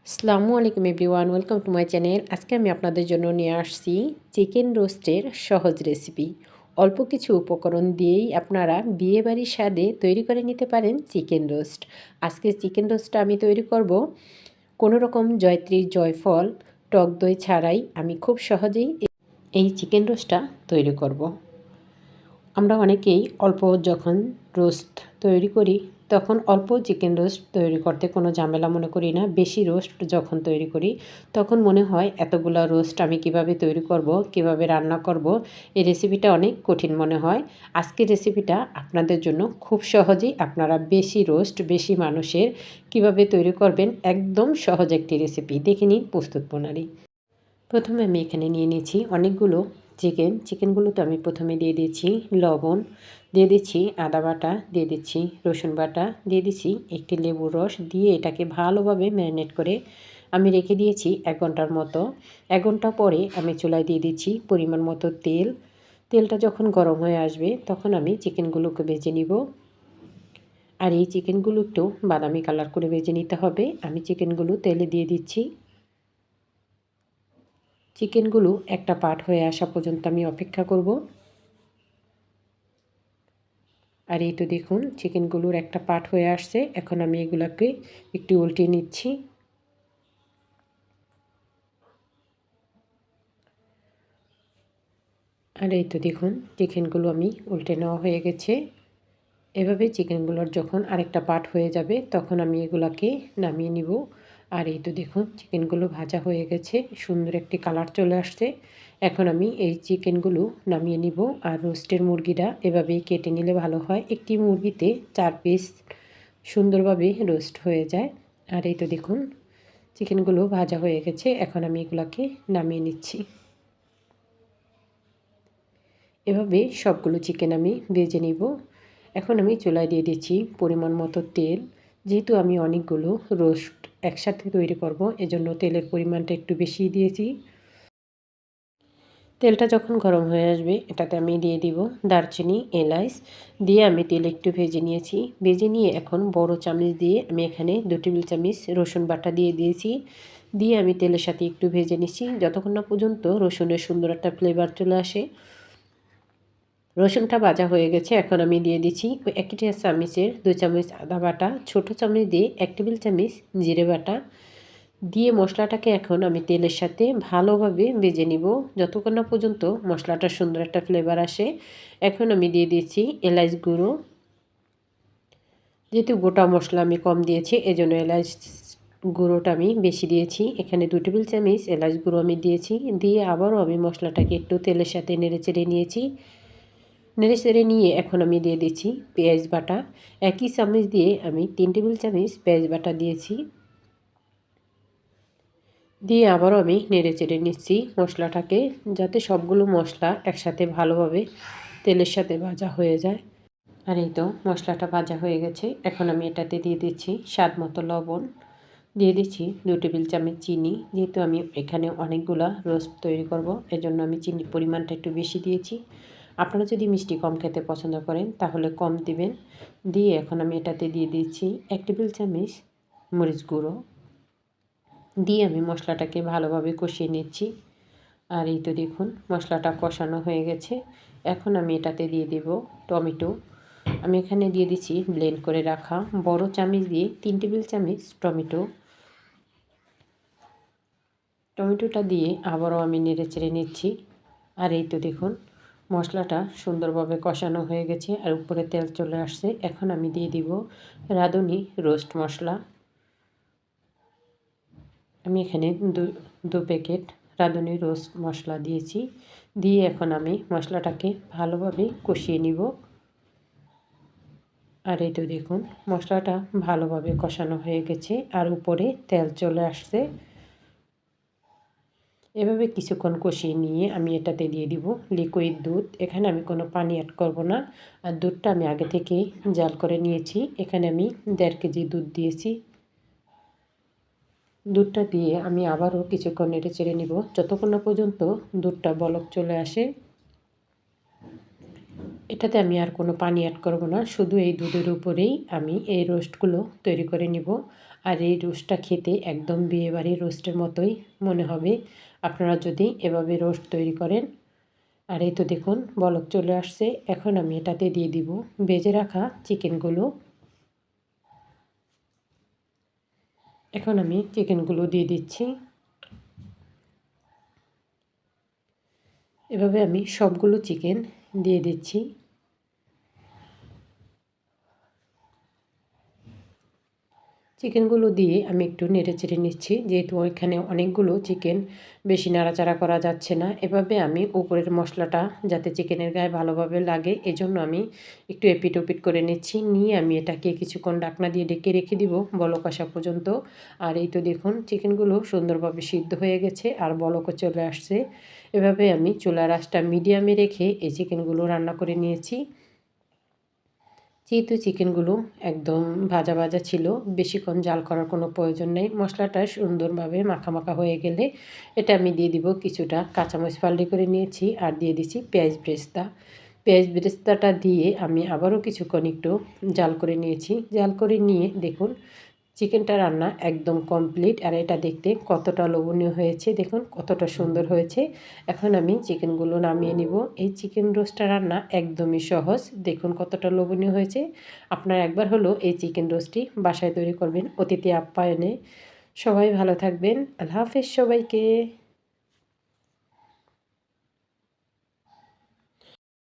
আসসালামু আলাইকুম everyone, welcome to my channel. আজকে আমি আপনাদের জন্য নিয়ে আসছি চিকেন রোস্টের সহজ রেসিপি। অল্প কিছু উপকরণ দিয়েই আপনারা বিয়েবাড়ির স্বাদে তৈরি করে নিতে পারেন চিকেন রোস্ট। আজকে চিকেন রোস্টটা আমি তৈরি করব কোনো রকম জয়ত্রী জয়ফল টক দই ছাড়াই। আমি খুব সহজেই এই চিকেন রোস্টটা তৈরি করব। আমরা অনেকেই অল্প যখন রোস্ট তৈরি করি তখন অল্প চিকেন রোস্ট তৈরি করতে কোনো ঝামেলা মনে করি না। বেশি রোস্ট যখন তৈরি করি তখন মনে হয় এতগুলা রোস্ট আমি কিভাবে তৈরি করব, কিভাবে রান্না করব, এই রেসিপিটা অনেক কঠিন মনে হয়। আজকের রেসিপিটা আপনাদের জন্য খুব সহজেই আপনারা বেশি রোস্ট বেশি মানুষের কিভাবে তৈরি করবেন, একদম সহজ একটি রেসিপি। দেখে নিন প্রস্তুত প্রণালী। প্রথমে আমি এখানে নিয়ে নিয়েছি অনেকগুলো চিকেনগুলোতে আমি প্রথমে দিয়ে দিচ্ছি লবণ, দিয়ে দিচ্ছি আদা বাটা, দিয়ে দিচ্ছি রসুন বাটা, দিয়ে দিচ্ছি একটি লেবুর রস, দিয়ে এটাকে ভালোভাবে ম্যারিনেট করে আমি রেখে দিয়েছি 1 ঘন্টার মতো। 1 ঘন্টা পরে আমি চুলায় দিয়ে দিচ্ছি পরিমাণ মতো তেল। তেলটা যখন গরম হয়ে আসবে তখন আমি চিকেনগুলোকে ভেজে নিব। আর এই চিকেনগুলো একটু বাদামি কালার করে ভেজে নিতে হবে। আমি চিকেনগুলো তেলে দিয়ে দিচ্ছি। চিকেনগুলো একটা পার্ট হয়ে আসা পর্যন্ত আমি অপেক্ষা করব। আর এই তো দেখুন চিকেনগুলোর একটা পার্ট হয়ে আসছে। এখন আমি এগুলোকে একটু উল্টে নিচ্ছি। আর এই তো দেখুন চিকেনগুলো আমি উল্টে নেওয়া হয়ে গেছে। এভাবে চিকেনগুলোর যখন আরেকটা পার্ট হয়ে যাবে তখন আমি এগুলাকে নামিয়ে নিব। আর এই তো দেখুন চিকেনগুলো ভাজা হয়ে গেছে, সুন্দর একটি কালার চলে আসছে। এখন আমি এই চিকেনগুলো নামিয়ে নিব। আর রোস্টের মুরগিটা এভাবেই কেটে নিলে ভালো হয়। একটি মুরগিতে 4 পিস সুন্দরভাবে রোস্ট হয়ে যায়। আর এই তো দেখুন চিকেনগুলো ভাজা হয়ে গেছে। এখন আমি এগুলাকে নামিয়ে নিচ্ছি। এভাবে সবগুলো চিকেন আমি ভেজে নিব। এখন আমি চুলায় দিয়ে দিচ্ছি পরিমাণ মতো তেল। যেহেতু আমি অনেকগুলো রোস্ট একসাথে তৈরি করব এজন্য তেলের পরিমাণটা একটু বেশি দিয়েছি। তেলটা যখন গরম হয়ে আসবে এটাতে আমি দিয়ে দিব দারচিনি, এলাচ, দিয়ে আমি তেল একটু ভেজে নিয়েছি। ভেজে নিয়ে এখন বড় চামচ দিয়ে আমি এখানে 2 টেবিল চামচ রসুন বাটা দিয়ে দিয়েছি। দিয়ে আমি তেলের সাথে একটু ভেজে নিচ্ছি যতক্ষণ না পর্যন্ত রসুনের সুন্দর একটা ফ্লেভার চলে আসে। রসুনটা ভাজা হয়ে গেছে। এখন আমি দিয়ে দিচ্ছি ওই 1 চামচের 2 চামচ আদা বাটা, ছোটো চামচ দিয়ে 1 টেবিল চামচ জিরে বাটা, দিয়ে মশলাটাকে এখন আমি তেলের সাথে ভালোভাবে ভেজে নিব যতক্ষণ না পর্যন্ত মশলাটার সুন্দর একটা ফ্লেভার আসে। এখন আমি দিয়ে দিচ্ছি এলাচ গুঁড়ো। যেহেতু গোটা মশলা আমি কম দিয়েছি এজন্য এলাচ গুঁড়োটা আমি বেশি দিয়েছি। এখানে 2 টেবিল চামচ এলাচ গুঁড়ো আমি দিয়েছি। দিয়ে আবারও আমি মশলাটাকে একটু তেলের সাথে নেড়েচেড়ে নিয়েছি। নেড়েচেড়ে নিয়ে এখন আমি দিয়ে দিচ্ছি পেঁয়াজ বাটা। একই চামচ দিয়ে আমি 3 টেবিল চামচ পেঁয়াজ বাটা দিয়েছি। দিয়ে আবারও আমি নেড়েচেড়ে নিচ্ছি মশলাটাকে, যাতে সবগুলো মশলা একসাথে ভালোভাবে তেলের সাথে ভাজা হয়ে যায়। আর এই তো মশলাটা ভাজা হয়ে গেছে। এখন আমি এটাতে দিয়ে দিচ্ছি স্বাদ মতো লবণ, দিয়ে দিচ্ছি 2 টেবিল চামচ চিনি। যেহেতু আমি এখানে অনেকগুলা রোস্ট তৈরি করব এজন্য আমি চিনির পরিমাণটা একটু বেশি দিয়েছি। আপনারা যদি মিষ্টি কম খেতে পছন্দ করেন তাহলে কম দিবেন। দিয়ে এখন আমি এটাতে দিয়ে দিচ্ছি 1 টেবিল চামচ মরিচ গুঁড়ো, দিয়ে আমি মশলাটাকে ভালোভাবে কষিয়ে নিচ্ছি। আর এই তো দেখুন মশলাটা কষানো হয়ে গেছে। এখন আমি এটাতে দিয়ে দেব টমেটো। আমি এখানে দিয়ে দিচ্ছি ব্লেন্ড করে রাখা বড় চামচ দিয়ে 3 টেবিল চামচ টমেটোটা দিয়ে আবারও আমি নেড়েচেড়ে নিচ্ছি। আর এই তো দেখুন মশলাটা সুন্দরভাবে কষানো হয়ে গেছে আর উপরে তেল চলে আসছে। এখন আমি দিয়ে দিব রাঁধুনি রোস্ট মশলা। আমি এখানে দু প্যাকেট রাঁধুনি রোস্ট মশলা দিয়েছি। দিয়ে এখন আমি মশলাটাকে ভালোভাবে কষিয়ে নিব। আর এই তো দেখুন মশলাটা ভালোভাবে কষানো হয়ে গেছে আর উপরে তেল চলে আসছে। এভাবে কিছুক্ষণ কষিয়ে নিয়ে আমি এটাতে দিয়ে দিব লিকুইড দুধ। এখানে আমি কোনো পানি অ্যাড করব না। আর দুধটা আমি আগে থেকে জাল করে নিয়েছি। এখানে আমি 1.5 কেজি দুধ দিয়েছি। দুধটা দিয়ে আমি আবারও কিছুক্ষণ নেড়েচেড়ে নিব যতক্ষণ না পর্যন্ত দুধটা বলক চলে আসে। এটাতে আমি আর কোনো পানি অ্যাড করব না, শুধু এই দুধের উপরেই আমি এই রোস্টগুলো তৈরি করে নিব। আর এই রোস্টটা খেতে একদম বিয়েবাড়ির রোস্টের মতোই মনে হবে আপনারা যদি এভাবে রোস্ট তৈরি করেন। আর এই তো দেখুন বলক চলে আসছে। এখন আমি এটাতে দিয়ে দিব ভেজে রাখা চিকেনগুলো। এখন আমি চিকেনগুলো দিয়ে দিচ্ছি। এভাবে আমি সবগুলো চিকেন দিয়ে দিচ্ছি। চিকেনগুলো দিয়ে আমি একটু নেড়েচেড়ে নিচ্ছি, যেহেতু এখানে অনেকগুলো চিকেন, বেশি নাড়াচাড়া করা যাচ্ছে না। এভাবে আমি উপরের মশলাটা যাতে চিকেনের গায়ে ভালোভাবে লাগে এজন্য আমি একটু এপিট ওপিট করে নিচ্ছি। নিয়ে আমি এটাকে কিছুক্ষণ ঢাকনা দিয়ে ঢেকে রেখে দিব বলক আসা পর্যন্ত। আর এই তো দেখুন চিকেনগুলো সুন্দরভাবে সিদ্ধ হয়ে গেছে আর বলকও চলে আসছে। এভাবে আমি চুলার আঁচটা মিডিয়ামে রেখে এই চিকেনগুলো রান্না করে নিয়েছি। যেহেতু চিকেনগুলো একদম ভাজা ভাজা ছিল, বেশিক্ষণ জাল করার কোনো প্রয়োজন নেই। মশলাটা সুন্দরভাবে মাখা মাখা হয়ে গেলে এটা আমি দিয়ে দিব কিছুটা কাঁচামরিচ ফালি করে নিয়েছি আর দিয়ে দিচ্ছি পেঁয়াজ বেরেস্তা। পেঁয়াজ বেরেস্তাটা দিয়ে আমি আবারও কিছুক্ষণ একটু জাল করে নিয়েছি। জাল করে নিয়ে দেখুন চিকেনটা রান্না একদম কমপ্লিট। আর এটা দেখতে কতটা লোভনীয় হয়েছে, দেখুন কতটা সুন্দর হয়েছে। এখন আমি চিকেনগুলো নামিয়ে নিব। এই চিকেন রোস্টটা রান্না একদমই সহজ, দেখুন কতটা লোভনীয় হয়েছে। আপনারা একবার হলো এই চিকেন রোস্টটি বাসায় তৈরি করবেন অতিথি আপ্যায়নে। সবাই ভালো থাকবেন। আল্লাহ হাফেজ সবাইকে।